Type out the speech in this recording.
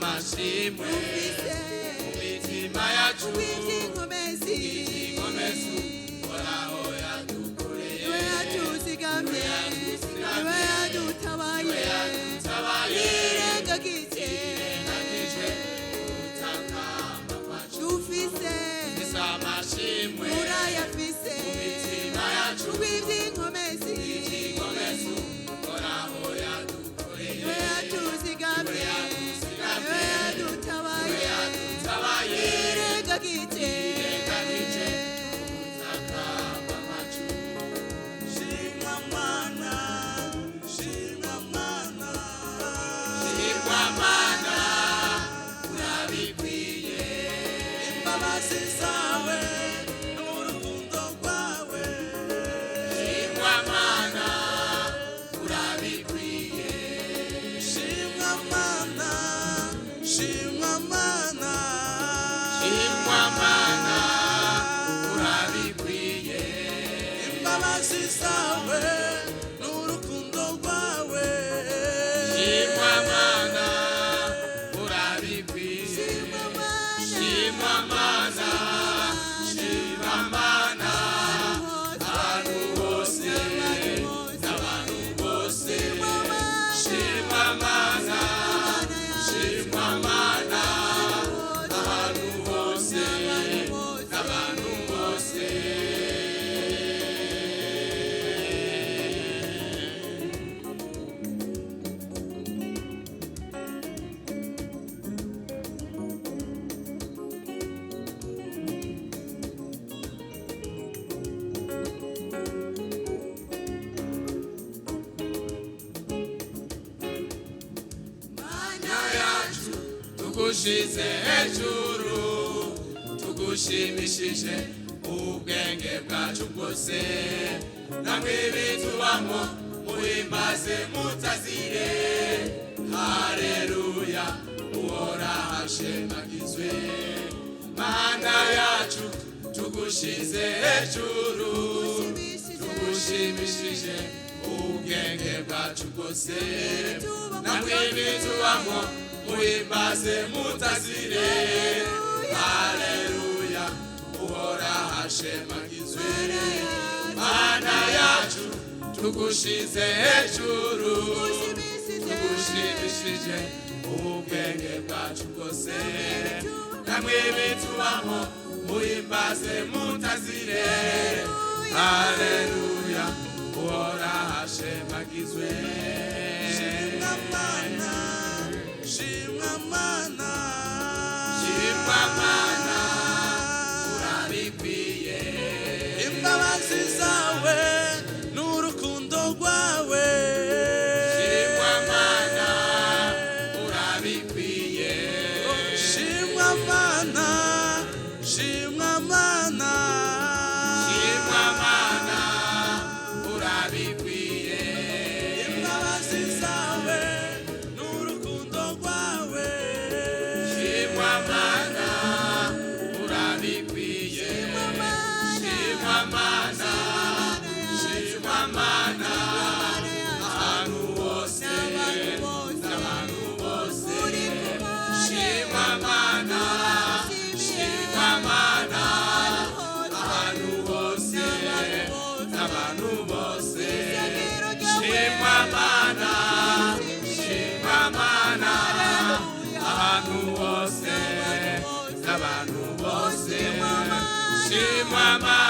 amashimwe imitima yacu inkomezi oraho yadukoreye iwe yatuzigamye iwe yadutabaye irengagije utakamba kwacu dufise amashimwe urayafise imitima yacu inkomezi oraho yadukoreye iwe yatuzigamye iwe yadutabaye irengagije utakamba kwacu Shimwa mana urabikwiye imbabazi zawe n'urukundo rwawe shimwa mana urabikwiye shimwa mana shimwa mana urabikwiye imbabazi zawe n'urukundo rwawe shimwa mana urabikwiye shimwa mana abantu bose n'abantu bose shimwa mana abantu bose n'abantu bose tugushize hejuru tugushimishije ubwenge bwacu bwose namwe bitubamo muhimbaze mutazire haleluya uhora hashemagizwe mana yacu tugushize hejuru tugushimishije ubwenge bwacu bwose namwe bitubamo muhimbaze mutazire haleluya uhora hashemagizwe mana yacu tugushize hejuru tugushimishije ubwenge bwacu bwose namwe bitubamo muhimbaze mutazire haleluya uhora hashemagizwe Shimwa mana urabikwiye imbabazi zawe n'urukundo rwawe shimwa mana urabikwiye shimwa mana urabikwiye imbabazi zawe n'urukundo rwawe shimwa mana urabikwiye shimwa mana abantu bose n'abantu bose shimwa mana abantu bose n'abantu bose shimwa mana abantu bose n'abantu bose shimwa mana